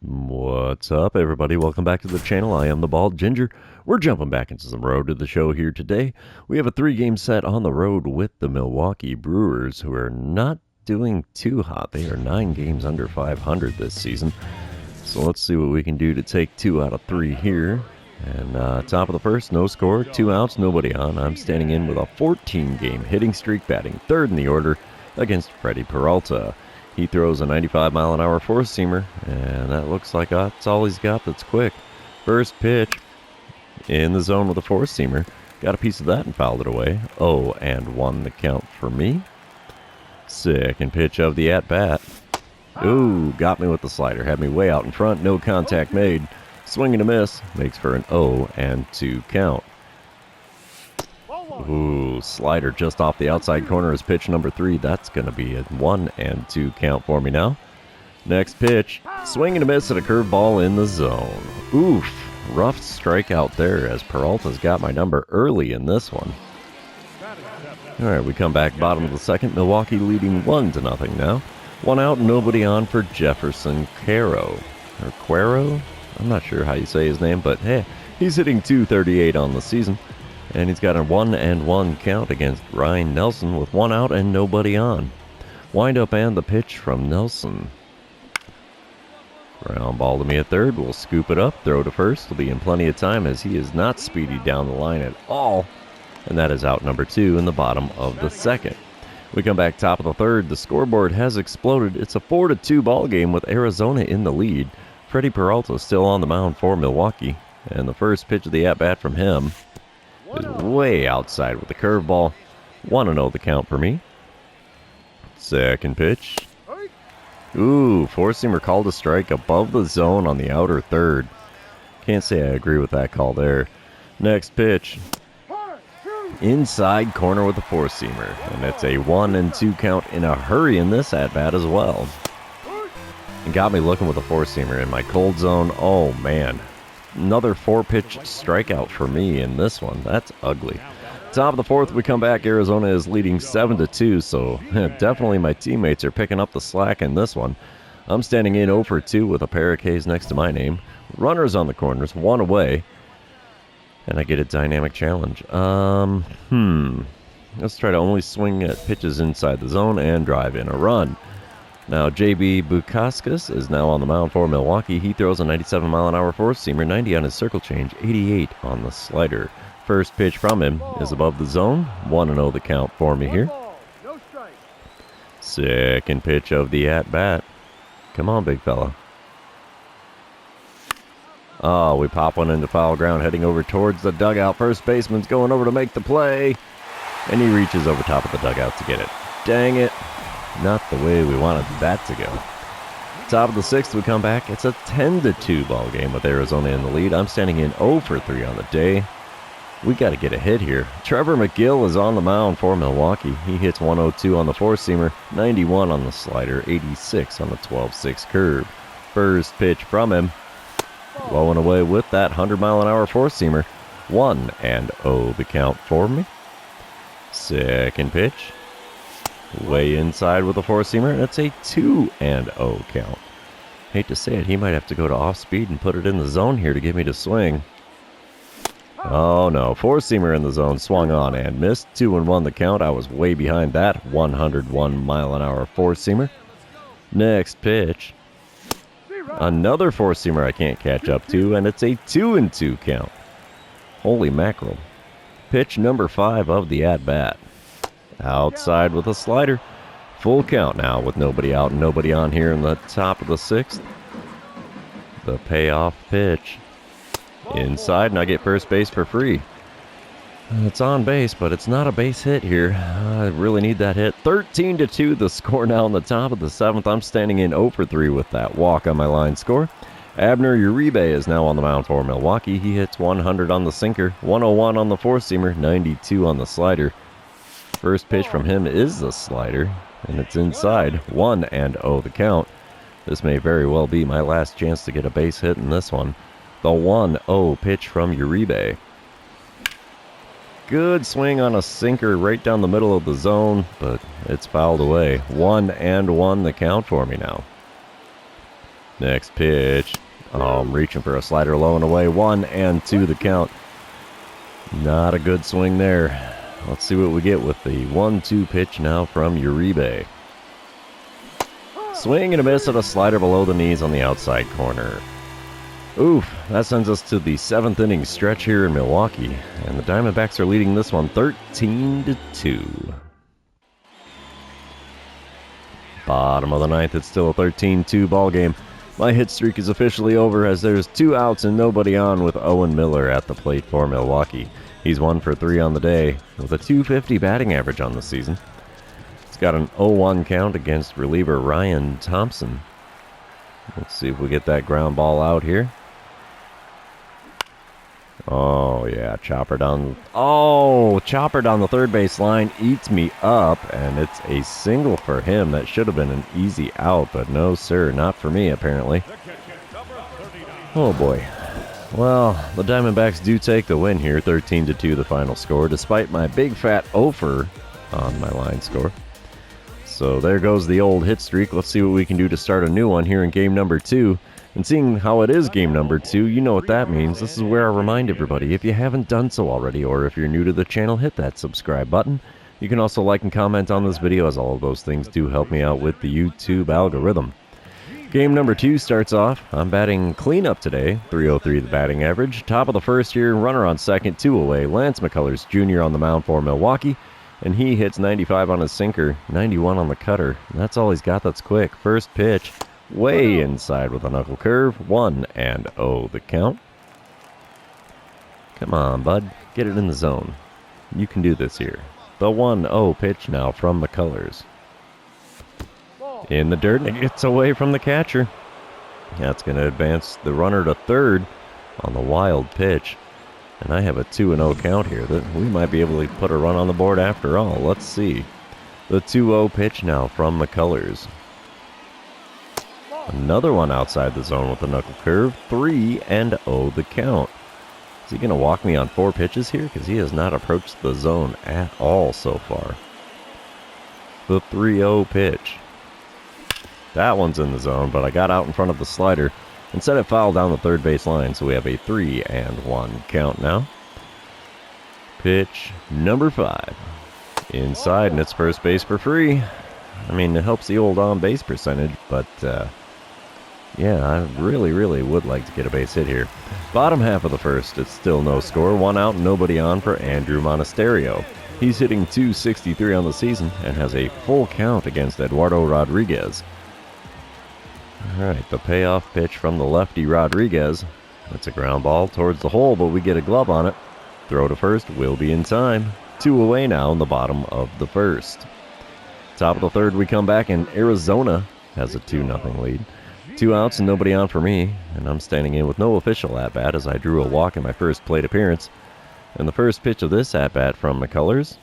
What's up, everybody? Welcome back to the channel. I am the Bald Ginger. We're jumping back into some road to the show here today. We have a 3-game set on the road with the Milwaukee Brewers, who are not doing too hot. They are 9 games under 500 this season. So let's see what we can do to take 2 out of 3 here. And top of the first, no score, 2 outs, nobody on. I'm standing in with a 14-game hitting streak, batting third in the order against Freddie Peralta. He throws a 95-mile-an-hour four-seamer, and that looks like that's all he's got that's quick. First pitch in the zone with a four-seamer. Got a piece of that and fouled it away. 0-1 the count for me. Second pitch of the at-bat. Ooh, got me with the slider. Had me way out in front. No contact made. Swing and a miss. Makes for an 0-2 count. Ooh, slider just off the outside corner is pitch number 3. That's going to be a 1-2 count for me now. Next pitch, swing and a miss at a curveball in the zone. Oof, rough strikeout there as Peralta's got my number early in this one. All right, we come back bottom of the second. Milwaukee leading 1-0 now. 1 out, nobody on for Jefferson Quero. Or Quero? I'm not sure how you say his name, but hey, he's hitting .238 on the season. And he's got a 1-1 count against Ryan Nelson with 1 out and nobody on. Wind up and the pitch from Nelson. Ground ball to me at third. We'll scoop it up, throw to first. Will be in plenty of time as he is not speedy down the line at all. And that is out number 2 in the bottom of the second. We come back top of the third. The scoreboard has exploded. It's a 4-2 ball game with Arizona in the lead. Freddie Peralta still on the mound for Milwaukee. And the first pitch of the at-bat from him is way outside with the curveball. 1-0 the count for me. Second pitch. Ooh, four-seamer called a strike above the zone on the outer third. Can't say I agree with that call there. Next pitch. Inside corner with a four-seamer. And it's a 1-2 count in a hurry in this at-bat as well. It got me looking with a four-seamer in my cold zone. Oh, man. Another 4-pitch strikeout for me in this one. That's ugly. Top of the fourth, we come back. Arizona is leading 7-2, so definitely my teammates are picking up the slack in this one. I'm standing in 0 for 2 with a pair of Ks next to my name. Runners on the corners, 1 away. And I get a dynamic challenge. Let's try to only swing at pitches inside the zone and drive in a run. Now, J.B. Bukauskas is now on the mound for Milwaukee. He throws a 97-mile-an-hour four-seamer, 90 on his circle change, 88 on the slider. First pitch from him is above the zone. 1-0 the count for me here. Second pitch of the at-bat. Come on, big fella. Oh, we pop one into foul ground, heading over towards the dugout. First baseman's going over to make the play, and he reaches over top of the dugout to get it. Dang it. Not the way we wanted that to go. Top of the sixth, we come back. It's a 10-2 ball game with Arizona in the lead. I'm standing in 0 for 3 on the day. We got to get a hit here. Trevor McGill is on the mound for Milwaukee. He hits 102 on the four-seamer, 91 on the slider, 86 on the 12-6 curve. First pitch from him. Blowing away with that 100-mile-an-hour four-seamer. 1-0 the count for me. Second pitch. Way inside with a four-seamer, and it's a 2-0 count. Hate to say it, he might have to go to off-speed and put it in the zone here to get me to swing. Oh no, four-seamer in the zone, swung on and missed. 2-1 the count. I was way behind that 101-mile-an-hour four-seamer. Next pitch. Another four-seamer I can't catch up to, and it's a 2-2 count. Holy mackerel. Pitch number 5 of the at-bat. Outside with a slider. Full count now with nobody out and nobody on here in the top of the sixth. The payoff pitch. Inside, and I get first base for free. It's on base, but it's not a base hit here. I really need that hit. 13-2 the score now in the top of the seventh. I'm standing in 0 for 3 with that walk on my line score. Abner Uribe is now on the mound for Milwaukee. He hits 100 on the sinker, 101 on the four-seamer, 92 on the slider. First pitch from him is the slider, and it's inside. 1-0 the count. This may very well be my last chance to get a base hit in this one. The 1-0 pitch from Uribe. Good swing on a sinker right down the middle of the zone, but it's fouled away. 1-1 the count for me now. Next pitch. Oh, I'm reaching for a slider low and away. 1-2 the count. Not a good swing there. Let's see what we get with the 1-2 pitch now from Uribe. Swing and a miss at a slider below the knees on the outside corner. Oof, that sends us to the 7th inning stretch here in Milwaukee, and the Diamondbacks are leading this one 13-2. Bottom of the 9th, it's still a 13-2 ball game. My hit streak is officially over as there's 2 outs and nobody on with Owen Miller at the plate for Milwaukee. He's 1 for 3 on the day with a .250 batting average on the season. It's got an 0-1 count against reliever Ryan Thompson. Let's see if we get that ground ball out here. Oh, yeah, chopper down. Oh, chopper down the third base line eats me up, and it's a single for him. That should have been an easy out, but no, sir, not for me, apparently. Oh, boy. Well, the Diamondbacks do take the win here, 13-2 the final score, despite my big fat offer on my line score. So there goes the old hit streak. Let's see what we can do to start a new one here in game number 2. And seeing how it is game number 2, you know what that means. This is where I remind everybody, if you haven't done so already, or if you're new to the channel, hit that subscribe button. You can also like and comment on this video, as all of those things do help me out with the YouTube algorithm. Game number 2 starts off. I'm batting cleanup today, .303 the batting average. Top of the first here, runner on second, 2 away. Lance McCullers Jr. on the mound for Milwaukee, and he hits 95 on his sinker, 91 on the cutter. And that's all he's got that's quick. First pitch, way inside with a knuckle curve, 1-0 the count. Come on, bud, get it in the zone. You can do this here. The 1-0 pitch now from McCullers. In the dirt, and it gets away from the catcher. That's going to advance the runner to third on the wild pitch. And I have a 2-0 count here that we might be able to put a run on the board after all. Let's see. The 2-0 pitch now from McCullers. Another one outside the zone with the knuckle curve. 3-0 the count. Is he going to walk me on 4 pitches here? Because he has not approached the zone at all so far. The 3-0 pitch. That one's in the zone, but I got out in front of the slider and set it foul down the third base line, so we have a 3-1 count now. Pitch number 5. Inside, and it's first base for free. I mean, it helps the old on-base percentage, but yeah, I really would like to get a base hit here. Bottom half of the first, it's still no score. 1 out, nobody on for Andrew Monasterio. He's hitting .263 on the season and has a full count against Eduardo Rodriguez. Alright, the payoff pitch from the lefty Rodriguez. It's a ground ball towards the hole, but we get a glove on it. Throw to first will be in time. 2 away now in the bottom of the first. Top of the third, we come back, and Arizona has a 2-0 lead. 2 outs and nobody on for me, and I'm standing in with no official at-bat as I drew a walk in my first plate appearance. And the first pitch of this at-bat from McCullers.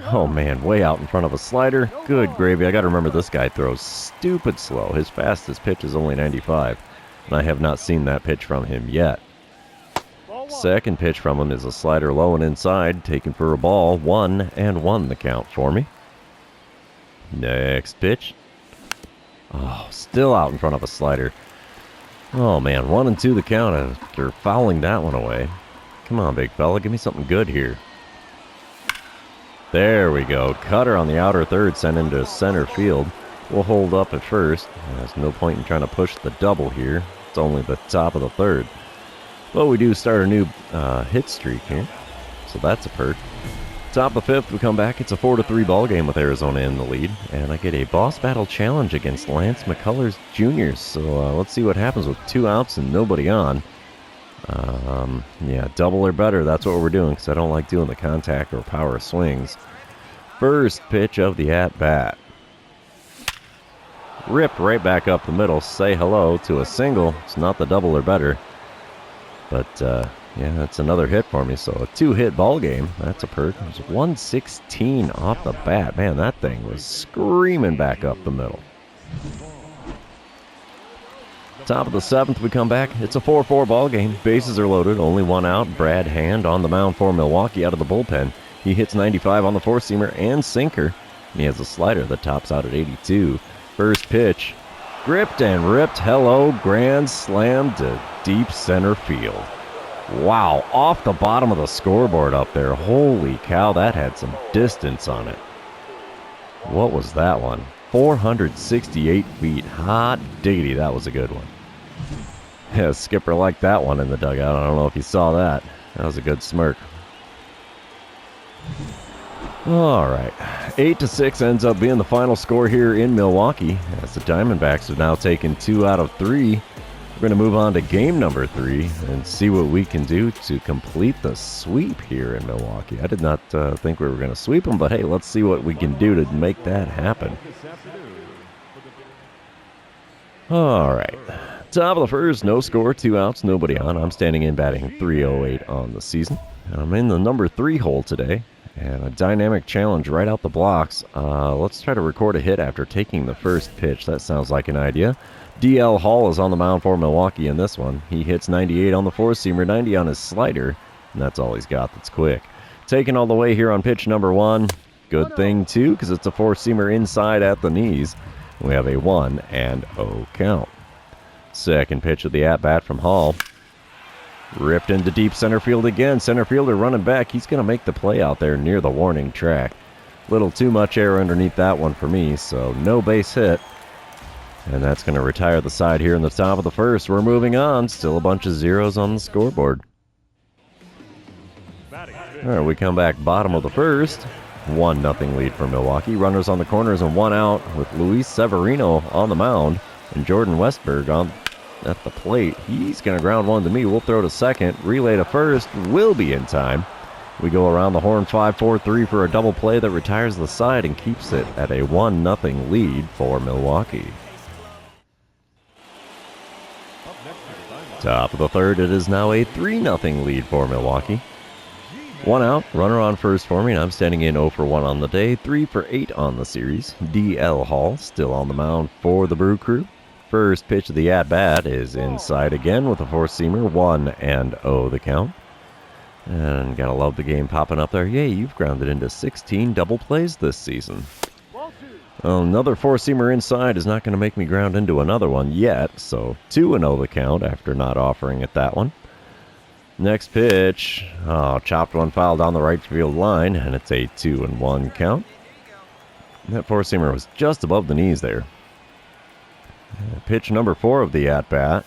Oh man, way out in front of a slider. Good gravy. I gotta remember this guy throws stupid slow. His fastest pitch is only 95, and I have not seen that pitch from him yet. Second pitch from him is a slider low and inside, taken for a ball. 1-1 the count for me. Next pitch. Oh, still out in front of a slider. Oh man, 1-2 the count after fouling that one away. Come on, big fella, give me something good here. There we go. Cutter on the outer third, sent into center field. We'll hold up at first. There's no point in trying to push the double here. It's only the top of the third. But we do start a new hit streak here, so that's a perk. Top of the 5th, we come back. It's a 4-3 ball game with Arizona in the lead, and I get a boss battle challenge against Lance McCullers Jr. So let's see what happens with 2 outs and nobody on. Yeah, double or better, that's what we're doing, because I don't like doing the contact or power swings. First pitch of the at-bat. Ripped right back up the middle. Say hello to a single. It's not the double or better. But, yeah, that's another hit for me. So a 2-hit ball game. That's a perk. It was 116 off the bat. Man, that thing was screaming back up the middle. Top of the 7th, we come back. It's a 4-4 ball game. Bases are loaded. Only 1 out. Brad Hand on the mound for Milwaukee out of the bullpen. He hits 95 on the 4-seamer and sinker. And he has a slider that tops out at 82. First pitch. Gripped and ripped. Hello, grand slam to deep center field. Wow, off the bottom of the scoreboard up there. Holy cow, that had some distance on it. What was that one? 468 feet. Hot diggity, that was a good one. Yeah, Skipper liked that one in the dugout. I don't know if you saw that. That was a good smirk. All right, 8-6 ends up being the final score here in Milwaukee, as the Diamondbacks have now taken 2 out of 3. We're going to move on to game number 3 and see what we can do to complete the sweep here in Milwaukee. I did not think we were going to sweep them, but hey, let's see what we can do to make that happen. All right, top of the first, no score, 2 outs, nobody on. I'm standing in batting .308 on the season, and I'm in the number 3 hole today. And a dynamic challenge right out the blocks. Let's try to record a hit after taking the first pitch. That sounds like an idea. DL Hall is on the mound for Milwaukee in this one. He hits 98 on the four-seamer, 90 on his slider, and that's all he's got that's quick. Taken all the way here on pitch number 1. Good thing, too, because it's a four-seamer inside at the knees. We have a 1-0 count. Second pitch of the at-bat from Hall. Ripped into deep center field again. Center fielder running back. He's going to make the play out there near the warning track. Little too much air underneath that one for me, so no base hit. And that's going to retire the side here in the top of the first. We're moving on. Still a bunch of zeros on the scoreboard. All right, we come back bottom of the first. 1-0 lead for Milwaukee. Runners on the corners and 1 out with Luis Severino on the mound and Jordan Westberg on at the plate. He's going to ground one to me. We'll throw to second. Relay to first. Will be in time. We go around the horn 5-4-3 for a double play that retires the side and keeps it at a 1-0 lead for Milwaukee. Top of the third, it is now a 3-0 lead for Milwaukee. 1 out, runner on first for me, and I'm standing in 0 for 1 on the day, 3 for 8 on the series. DL Hall still on the mound for the Brew Crew. First pitch of the at-bat is inside again with a four-seamer, 1-0 the count. And gotta love the game popping up there. Yay, you've grounded into 16 double plays this season. Another four-seamer inside is not going to make me ground into another one yet, so 2-0 the count after not offering it that one. Next pitch, chopped one foul down the right field line, and it's a 2-1 count. That four-seamer was just above the knees there. Pitch number 4 of the at-bat.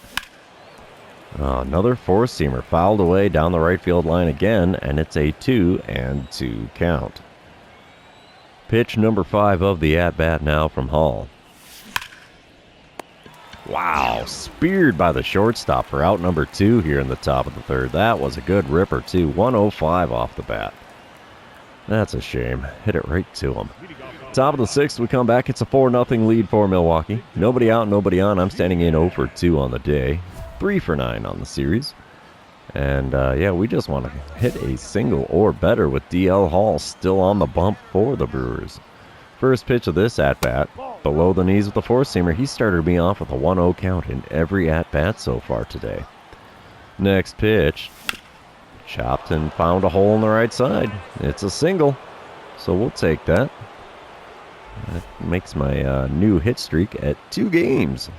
Another four-seamer fouled away down the right field line again, and it's a 2-2 count. Pitch number 5 of the at-bat now from Hall. Wow, speared by the shortstop for out number 2 here in the top of the third. That was a good ripper, too. 105 off the bat. That's a shame. Hit it right to him. Top of the 6th, we come back. It's a 4-0 lead for Milwaukee. Nobody out, nobody on. I'm standing in 0 for 2 on the day. 3 for 9 on the series. And, yeah, we just want to hit a single or better with DL Hall still on the bump for the Brewers. First pitch of this at-bat, below the knees with the four-seamer. He started me off with a 1-0 count in every at-bat so far today. Next pitch, chopped and found a hole on the right side. It's a single, so we'll take that. That makes my new hit streak at 2 games.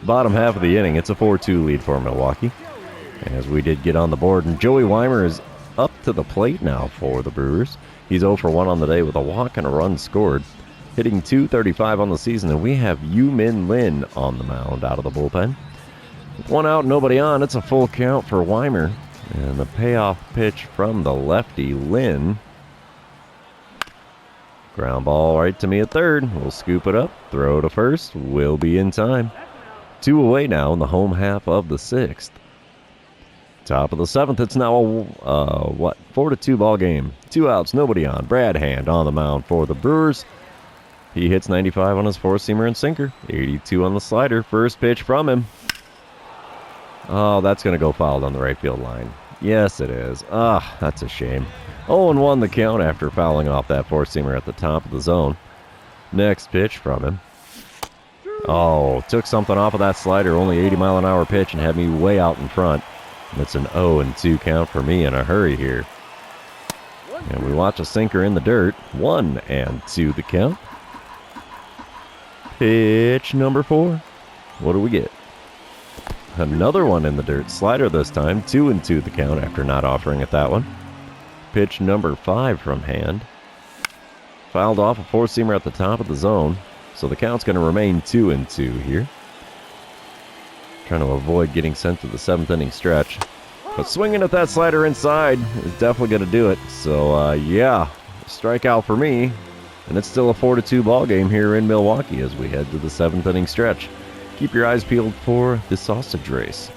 Bottom half of the inning, it's a 4-2 lead for Milwaukee, as we did get on the board. And Joey Weimer is up to the plate now for the Brewers. He's 0 for 1 on the day with a walk and a run scored, hitting .235 on the season. And we have Yu-Min Lin on the mound out of the bullpen. 1 out, nobody on. It's a full count for Weimer. And the payoff pitch from the lefty, Lin. Ground ball right to me at third. We'll scoop it up, throw to first. Will be in time. 2 away now in the home half of the 6th. Top of the 7th, it's now a 4-2 ball game. 2 outs, nobody on. Brad Hand on the mound for the Brewers. He hits 95 on his four-seamer and sinker. 82 on the slider. First pitch from him. Oh, that's going to go foul on the right field line. Yes, it is. That's a shame. 0-1 the count after fouling off that four-seamer at the top of the zone. Next pitch from him. Oh, took something off of that slider, only 80-mile-an-hour pitch, and had me way out in front. And it's an 0-2 count for me in a hurry here. And we watch a sinker in the dirt. 1-2 the count. Pitch number 4. What do we get? Another one in the dirt. Slider this time. 2-2 the count after not offering it that one. Pitch number 5 from hand. Fouled off a 4-seamer at the top of the zone. So the count's going to remain 2-2 here. Trying to avoid getting sent to the 7th inning stretch. But swinging at that slider inside is definitely going to do it. So, yeah, strikeout for me. And it's still a 4-2 ball game here in Milwaukee as we head to the 7th inning stretch. Keep your eyes peeled for the sausage race.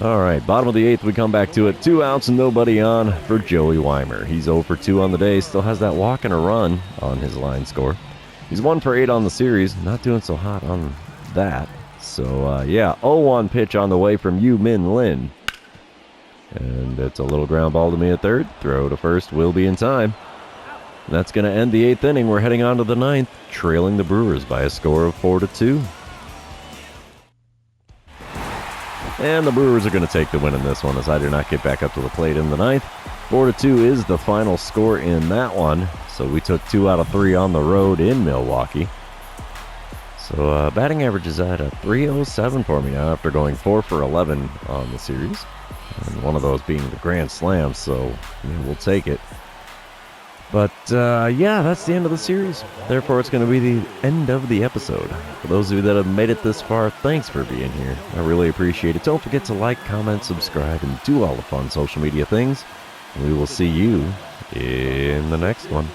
All right, bottom of the 8th, we come back to it. 2 outs and nobody on for Joey Weimer. He's 0 for 2 on the day. Still has that walk and a run on his line score. He's 1 for 8 on the series. Not doing so hot on that. So, yeah, 0-1 pitch on the way from Yu Min Lin. And it's a little ground ball to me at third. Throw to first will be in time. And that's going to end the 8th inning. We're heading on to the 9th, trailing the Brewers by a score of 4-2. And the Brewers are going to take the win in this one as I do not get back up to the plate in the 9th. 4-2 is the final score in that one. So we took 2 out of 3 on the road in Milwaukee. So batting average is at a .307 for me now after going 4 for 11 on the series. And one of those being the Grand Slam, so we'll take it. But, yeah, that's the end of the series. Therefore, it's going to be the end of the episode. For those of you that have made it this far, thanks for being here. I really appreciate it. Don't forget to like, comment, subscribe, and do all the fun social media things. And we will see you in the next one.